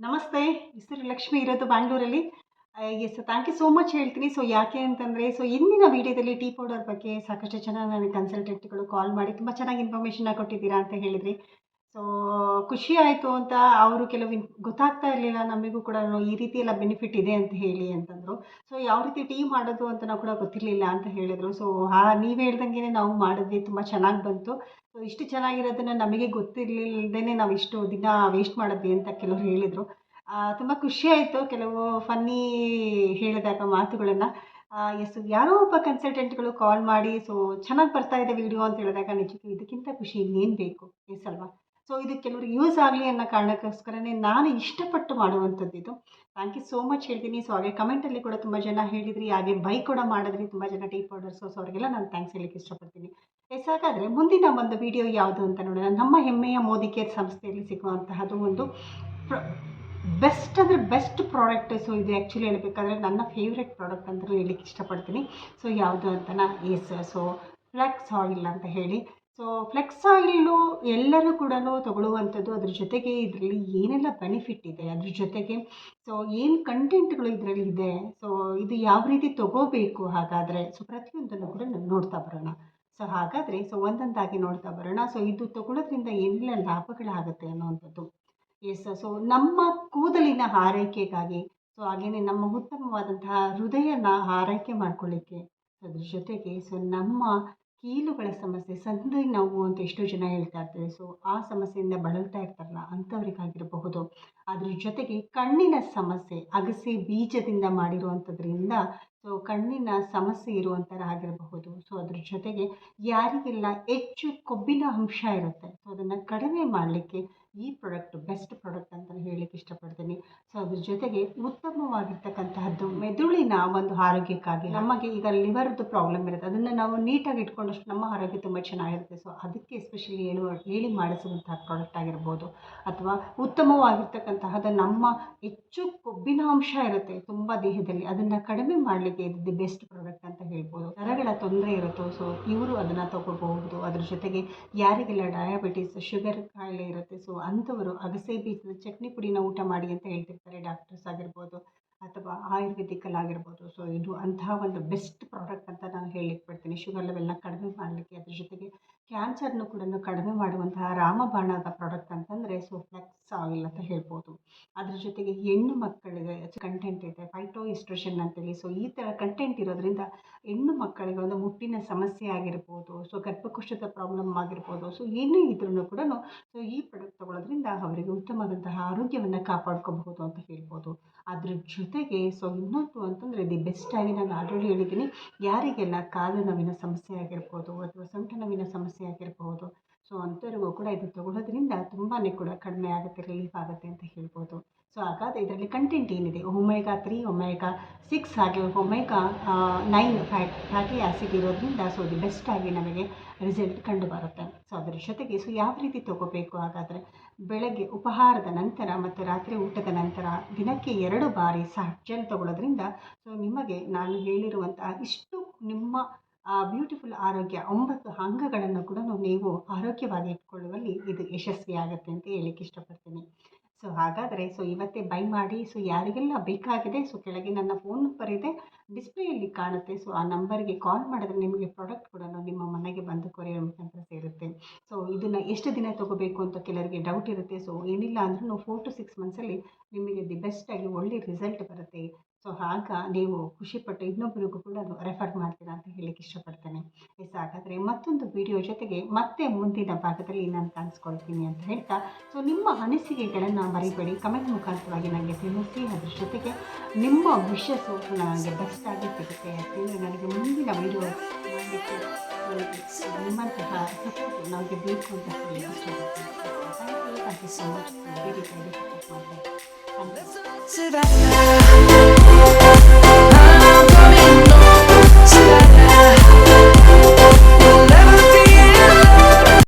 ನಮಸ್ತೆ. ಹೆಸರು ಲಕ್ಷ್ಮಿ ಇರೋದು ಬ್ಯಾಂಗ್ಳೂರಲ್ಲಿ. Yes thank you so much ಹೇಳ್ತೀನಿ. ಯಾಕೆ ಅಂತಂದರೆ ಇಂದಿನ ವಿಡಿಯೋದಲ್ಲಿ ಟೀ ಪೌಡರ್ ಬಗ್ಗೆ ಸಾಕಷ್ಟು ಜನ ನನಗೆ ಕನ್ಸಲ್ಟೆಂಟ್‌ಗಳು ಕಾಲ್ ಮಾಡಿ ತುಂಬ ಚೆನ್ನಾಗಿ ಇನ್ಫಾರ್ಮೇಷನ್ನ ಕೊಟ್ಟಿದ್ದೀರಾ ಅಂತ ಹೇಳಿದ್ರಿ. ಸೊ ಖುಷಿ ಆಯಿತು ಅಂತ ಅವರು ಕೆಲವು ಗೊತ್ತಾಗ್ತಾ ಇರಲಿಲ್ಲ ನಮಗೂ ಕೂಡ ಈ ರೀತಿ ಎಲ್ಲ ಬೆನಿಫಿಟ್ ಇದೆ ಅಂತ ಹೇಳಿ ಅಂತಂದರು. ಯಾವ ರೀತಿ ಟೀ ಮಾಡೋದು ಅಂತ ನಾವು ಕೂಡ ಗೊತ್ತಿರಲಿಲ್ಲ ಅಂತ ಹೇಳಿದರು. ನೀವು ಹೇಳ್ದಂಗೆ ನಾವು ಮಾಡಿದ್ವಿ, ತುಂಬ ಚೆನ್ನಾಗಿ ಬಂತು. ಇಷ್ಟು ಚೆನ್ನಾಗಿರೋದನ್ನು ನಮಗೆ ಗೊತ್ತಿರಲಿಲ್ಲದೇ ನಾವು ಇಷ್ಟು ದಿನ ವೇಸ್ಟ್ ಮಾಡಿದ್ವಿ ಅಂತ ಕೆಲವರು ಹೇಳಿದರು. ತುಂಬ ಖುಷಿಯಾಯಿತು ಕೆಲವು ಫನ್ನಿ ಹೇಳಿದಾಗ ಮಾತುಗಳನ್ನು. ಯಾರೋ ಒಬ್ಬ ಕನ್ಸಲ್ಟೆಂಟ್‌ಗಳು ಕಾಲ್ ಮಾಡಿ ಚೆನ್ನಾಗಿ ಬರ್ತಾ ಇದೆ ವಿಡಿಯೋ ಅಂತ ಹೇಳಿದಾಗ ನಿಜಕ್ಕೂ ಇದಕ್ಕಿಂತ ಖುಷಿ ಇನ್ನೇನು ಬೇಕು ಎಸ್ ಅಲ್ವಾ? ಇದು ಕೆಲವ್ರಿಗೆ ಯೂಸ್ ಆಗಲಿ ಅನ್ನೋ ಕಾರಣಕ್ಕೋಸ್ಕರನೇ ನಾನು ಇಷ್ಟಪಟ್ಟು ಮಾಡುವಂಥದ್ದು ಇದು. ಥ್ಯಾಂಕ್ ಯು ಸೋ ಮಚ್ ಹೇಳ್ತೀನಿ. ಹಾಗೆ ಕಮೆಂಟಲ್ಲಿ ಕೂಡ ತುಂಬ ಜನ ಹೇಳಿದ್ರಿ, ಹಾಗೆ ಬೈ ಕೂಡ ಮಾಡಿದ್ರಿ ತುಂಬ ಜನ ಟೀ ಪೌಡರ್ಸು. ಅವರಿಗೆಲ್ಲ ನಾನು ಥ್ಯಾಂಕ್ಸ್ ಹೇಳಲಿಕ್ಕೆ ಇಷ್ಟಪಡ್ತೀನಿ. ಹಾಗಾದರೆ ಮುಂದಿನ ಒಂದು ವಿಡಿಯೋ ಯಾವುದು ಅಂತ ನೋಡೋಣ. ನಮ್ಮ ಹೆಮ್ಮೆಯ ಮೋದಿ ಕೇರ್ ಸಂಸ್ಥೆಯಲ್ಲಿ ಸಿಗುವಂತಹದ್ದು ಒಂದು ಬೆಸ್ಟ್ ಅಂದರೆ ಬೆಸ್ಟ್ ಪ್ರಾಡಕ್ಟ್. ಇದು ಆ್ಯಕ್ಚುಲಿ ಹೇಳಬೇಕಾದ್ರೆ ನನ್ನ ಫೇವ್ರೆಟ್ ಪ್ರಾಡಕ್ಟ್ ಅಂತಲೂ ಹೇಳಲಿಕ್ಕೆ ಇಷ್ಟಪಡ್ತೀನಿ. ಯಾವುದು ಅಂತನಾ ಎಸ್ ಫ್ಲೆಕ್ಸ್ ಆಯಿಲ್ ಅಂತ ಹೇಳಿ. ಫ್ಲೆಕ್ಸ್ ಆಯಿಲು ಎಲ್ಲರೂ ಕೂಡ ತಗೊಳ್ಳುವಂಥದ್ದು. ಅದ್ರ ಜೊತೆಗೆ ಇದರಲ್ಲಿ ಏನೆಲ್ಲ ಬೆನಿಫಿಟ್ ಇದೆ, ಅದ್ರ ಜೊತೆಗೆ ಏನು ಕಂಟೆಂಟ್ಗಳು ಇದರಲ್ಲಿ ಇದೆ, ಇದು ಯಾವ ರೀತಿ ತಗೋಬೇಕು ಹಾಗಾದರೆ ಪ್ರತಿಯೊಂದನ್ನು ಕೂಡ ನಾವು ನೋಡ್ತಾ ಬರೋಣ. ಹಾಗಾದರೆ ಒಂದೊಂದಾಗಿ ನೋಡ್ತಾ ಬರೋಣ. ಇದು ತಗೊಳ್ಳೋದ್ರಿಂದ ಏನೆಲ್ಲ ಲಾಭಗಳಾಗುತ್ತೆ ಅನ್ನುವಂಥದ್ದು. ಎಸ್ ನಮ್ಮ ಕೂದಲಿನ ಆರೈಕೆಗಾಗಿ, ಹಾಗೆಯೇ ನಮ್ಮ ಉತ್ತಮವಾದಂತಹ ಹೃದಯನ ಆರೈಕೆ ಮಾಡ್ಕೊಳ್ಳಿಕ್ಕೆ, ಅದ್ರ ಜೊತೆಗೆ ನಮ್ಮ ಕೀಲುಗಳ ಸಮಸ್ಯೆ, ಸಂಧಿ ನೋವು ಅಂತ ಎಷ್ಟೋ ಜನ ಹೇಳ್ತಾ ಇರ್ತಾರೆ. ಆ ಸಮಸ್ಯೆಯಿಂದ ಬಳಲ್ತಾ ಇರ್ತಾರಲ್ಲ ಅಂಥವ್ರಿಗಾಗಿರಬಹುದು. ಅದ್ರ ಜೊತೆಗೆ ಕಣ್ಣಿನ ಸಮಸ್ಯೆ, ಅಗಸೆ ಬೀಜದಿಂದ ಮಾಡಿರುವಂಥದ್ರಿಂದ ಕಣ್ಣಿನ ಸಮಸ್ಯೆ ಇರುವಂಥರಾಗಿರಬಹುದು. ಅದ್ರ ಜೊತೆಗೆ ಯಾರಿಗೆಲ್ಲ ಹೆಚ್ಚು ಕೊಬ್ಬಿನ ಅಂಶ ಇರುತ್ತೆ, ಅದನ್ನು ಕಡಿಮೆ ಮಾಡಲಿಕ್ಕೆ ಈ ಪ್ರಾಡಕ್ಟ್ ಬೆಸ್ಟ್ ಪ್ರಾಡಕ್ಟ್ ಅಂತ ಹೇಳಲಿಕ್ಕೆ ಇಷ್ಟಪಡ್ತೀನಿ. ಅದ್ರ ಜೊತೆಗೆ ಉತ್ತಮವಾಗಿರ್ತಕ್ಕಂತಹದ್ದು ಮೆದುಳಿನ ಒಂದು ಆರೋಗ್ಯಕ್ಕಾಗಿ. ನಮಗೆ ಈಗ ಲಿವರ್ದು ಪ್ರಾಬ್ಲಮ್ ಇರುತ್ತೆ, ಅದನ್ನು ನಾವು ನೀಟಾಗಿ ಇಟ್ಕೊಂಡಷ್ಟು ನಮ್ಮ ಆರೋಗ್ಯ ತುಂಬ ಚೆನ್ನಾಗಿರುತ್ತೆ. ಅದಕ್ಕೆ ಎಸ್ಪೆಷಲಿ ಹೇಳಿ ಮಾಡಿಸುವಂತಹ ಪ್ರಾಡಕ್ಟ್ ಆಗಿರ್ಬೋದು, ಅಥವಾ ಉತ್ತಮವಾಗಿರ್ತಕ್ಕಂತಹದ್ದು ನಮ್ಮ ಹೆಚ್ಚು ಕೊಬ್ಬಿನ ಅಂಶ ಇರುತ್ತೆ ತುಂಬ ದೇಹದಲ್ಲಿ, ಅದನ್ನು ಕಡಿಮೆ ಮಾಡಲಿಕ್ಕೆ ಇದು ಬೆಸ್ಟ್ ಪ್ರಾಡಕ್ಟ್ ಅಂತ ಹೇಳ್ಬೋದು. ನರಗಳ ತೊಂದರೆ ಇರುತ್ತೋ ಇವರು ಅದನ್ನು ತಗೋಬಹುದು. ಅದ್ರ ಜೊತೆಗೆ ಯಾರಿಗೆಲ್ಲ ಡಯಾಬಿಟಿಸ್, ಶುಗರ್ ಕಾಯಿಲೆ ಇರುತ್ತೆ ಅಂಥವರು ಅಗಸೆ ಬೀಜದ ಚಟ್ನಿ ಪುಡಿನ ಊಟ ಮಾಡಿ ಅಂತ ಹೇಳ್ತಿರ್ತಾರೆ ಡಾಕ್ಟರ್ಸ್ ಆಗಿರ್ಬೋದು, ಅಥವಾ ಆಯುರ್ವೇದಿಕಲ್ ಆಗಿರ್ಬೋದು. ಇದು ಅಂತಹ ಒಂದು ಬೆಸ್ಟ್ ಪ್ರಾಡಕ್ಟ್ ಅಂತ ನಾನು ಹೇಳಲಿಕ್ಕೆ ಪಡ್ತೀನಿ. ಶುಗರ್ ಲೆವೆಲ್ನ ಕಡಿಮೆ ಮಾಡಲಿಕ್ಕೆ, ಅದ್ರ ಜೊತೆಗೆ ಕ್ಯಾನ್ಸರ್ನು ಕೂಡ ಕಡಿಮೆ ಮಾಡುವಂತಹ ರಾಮಬಾಣದ ಪ್ರಾಡಕ್ಟ್ ಅಂತಂದರೆ ಫ್ಲೆಕ್ಸ್ ಆಯಿಲ್ ಅಂತ ಹೇಳ್ಬೋದು. ಅದ್ರ ಜೊತೆಗೆ ಹೆಣ್ಣು ಮಕ್ಕಳಿಗೆ ಕಂಟೆಂಟ್ ಇದೆ, ಫೈಟೋ ಎಸ್ಟ್ರೋಜನ್ ಅಂತೇಳಿ. ಈ ಥರ ಕಂಟೆಂಟ್ ಇರೋದ್ರಿಂದ ಹೆಣ್ಣು ಮಕ್ಕಳಿಗೆ ಒಂದು ಮುಟ್ಟಿನ ಸಮಸ್ಯೆ ಆಗಿರ್ಬೋದು, ಗರ್ಭಕೋಶದ ಪ್ರಾಬ್ಲಮ್ ಆಗಿರ್ಬೋದು, ಏನೇ ಇದ್ರೂ ಕೂಡ ಈ ಪ್ರಾಡಕ್ಟ್ ತಗೊಳ್ಳೋದ್ರಿಂದ ಅವರಿಗೆ ಉತ್ತಮವಾದಂತಹ ಆರೋಗ್ಯವನ್ನು ಕಾಪಾಡ್ಕೋಬಹುದು ಅಂತ ಹೇಳ್ಬೋದು. ಅದ್ರ ಜೊತೆಗೆ ಇನ್ನೊಂದು ಅಂತಂದರೆ ದಿ ಬೆಸ್ಟ್ ಆಗಿ ನಾನು ಆಲ್ರೆಡಿ ಹೇಳಿದ್ದೀನಿ, ಯಾರಿಗೆಲ್ಲ ಕಾಲು ನೋವಿನ ಸಮಸ್ಯೆ ಆಗಿರ್ಬೋದು ಅಥವಾ ಸೊಂಟ ನೋವಿನ ಸಮಸ್ಯೆ ಆಗಿರ್ಬೋದು, ಅಂಥವ್ರಿಗೂ ಕೂಡ ಇದು ತಗೊಳ್ಳೋದ್ರಿಂದ ತುಂಬಾ ಕೂಡ ಕಡಿಮೆ ಆಗುತ್ತೆ, ರಿಲೀಫ್ ಆಗುತ್ತೆ ಅಂತ ಹೇಳ್ಬೋದು. ಹಾಗಾದರೆ ಇದರಲ್ಲಿ ಕಂಟೆಂಟ್ ಏನಿದೆ, ಒಮೆಗಾ 3, ಒಮೆಗಾ 6 ಹಾಗೆ ಒಮೆಗಾ 9 ಫ್ಯಾಟಿ ಆ್ಯಸಿಡ್ ಇರೋದ್ರಿಂದ ಇದು ಬೆಸ್ಟಾಗಿ ನಮಗೆ ರಿಸಲ್ಟ್ ಕಂಡು ಬರುತ್ತೆ. ಅದ್ರ ಜೊತೆಗೆ ಯಾವ ರೀತಿ ತಗೋಬೇಕು ಹಾಗಾದರೆ, ಬೆಳಗ್ಗೆ ಉಪಹಾರದ ನಂತರ ಮತ್ತು ರಾತ್ರಿ ಊಟದ ನಂತರ ದಿನಕ್ಕೆ 2 ಬಾರಿ ಜೆಲ್ ತಗೊಳ್ಳೋದ್ರಿಂದ ನಿಮಗೆ ನಾನು ಹೇಳಿರುವಂತಹ ಇಷ್ಟು ನಿಮ್ಮ ಬ್ಯೂಟಿಫುಲ್ ಆರೋಗ್ಯ 9 ಅಂಗಗಳನ್ನು ಕೂಡ ನೀವು ಆರೋಗ್ಯವಾಗಿ ಇಟ್ಕೊಳ್ಳುವಲ್ಲಿ ಇದು ಯಶಸ್ವಿಯಾಗುತ್ತೆ ಅಂತ ಹೇಳಲಿಕ್ಕೆ ಇಷ್ಟಪಡ್ತೀನಿ. ಹಾಗಾದರೆ ಇವತ್ತೇ ಬೈ ಮಾಡಿ. ಯಾರಿಗೆಲ್ಲ ಬೇಕಾಗಿದೆ ಕೆಳಗೆ ನನ್ನ ಫೋನ್ ನಂಬರ್ ಇದೆ, ಡಿಸ್ಪ್ಲೇಯಲ್ಲಿ ಕಾಣುತ್ತೆ. ಆ ನಂಬರ್ಗೆ ಕಾಲ್ ಮಾಡಿದ್ರೆ ನಿಮಗೆ ಪ್ರಾಡಕ್ಟ್ ಕೂಡ ನಿಮ್ಮ ಮನೆಗೆ ಬಂದು ಕೊರಿಯರ್ ಮುಖಾಂತರ ಸೇರುತ್ತೆ. ಇದನ್ನು ಎಷ್ಟು ದಿನ ತೊಗೋಬೇಕು ಅಂತ ಕೆಲವರಿಗೆ ಡೌಟ್ ಇರುತ್ತೆ. ಏನಿಲ್ಲ ಅಂದ್ರೂ 4 to 6 ಮಂತ್ಸಲ್ಲಿ ನಿಮಗೆ ದಿ ಬೆಸ್ಟಾಗಿ ಒಳ್ಳೆ ರಿಸಲ್ಟ್ ಬರುತ್ತೆ. ಆಗ ನೀವು ಖುಷಿಪಟ್ಟು ಇನ್ನೊಬ್ಬರಿಗೂ ಕೂಡ ರೆಫರ್ ಮಾಡ್ತೀರಾ ಅಂತ ಹೇಳಲಿಕ್ಕೆ ಇಷ್ಟಪಡ್ತೇನೆ. ಹಾಗಾದರೆ ಮತ್ತೊಂದು ವಿಡಿಯೋ ಜೊತೆಗೆ ಮತ್ತೆ ಮುಂದಿನ ಭಾಗದಲ್ಲಿ ನಾನು ಕಾಣಿಸ್ಕೊಳ್ತೀನಿ ಅಂತ ಹೇಳ್ತಾ, ನಿಮ್ಮ ಅನಿಸಿಕೆಗಳನ್ನು ಮರಿಬೇಡಿ, ಕಮೆಂಟ್ ಮುಖಾಂತರವಾಗಿ ನನಗೆ ತಿಳಿಸಿ. ಅದ್ರ ಜೊತೆಗೆ ನಿಮ್ಮ ವಿಷಸ್ಸು ನನಗೆ ಬೆಸ್ಟಾಗಿ ಸಿಗುತ್ತೆ. ಯಾಕೆಂದರೆ ನನಗೆ ಮುಂದಿನ ವಿಡಿಯೋ ಮಾಡಲಿಕ್ಕೆ ನಿಮ್ಮಂತಹ ಸಪೋರ್ಟ್ ನನಗೆ ಬೇಕು ಅಂತ ಹೇಳಿ ಇಷ್ಟಪಡ್ತೀನಿ. Thank you so much.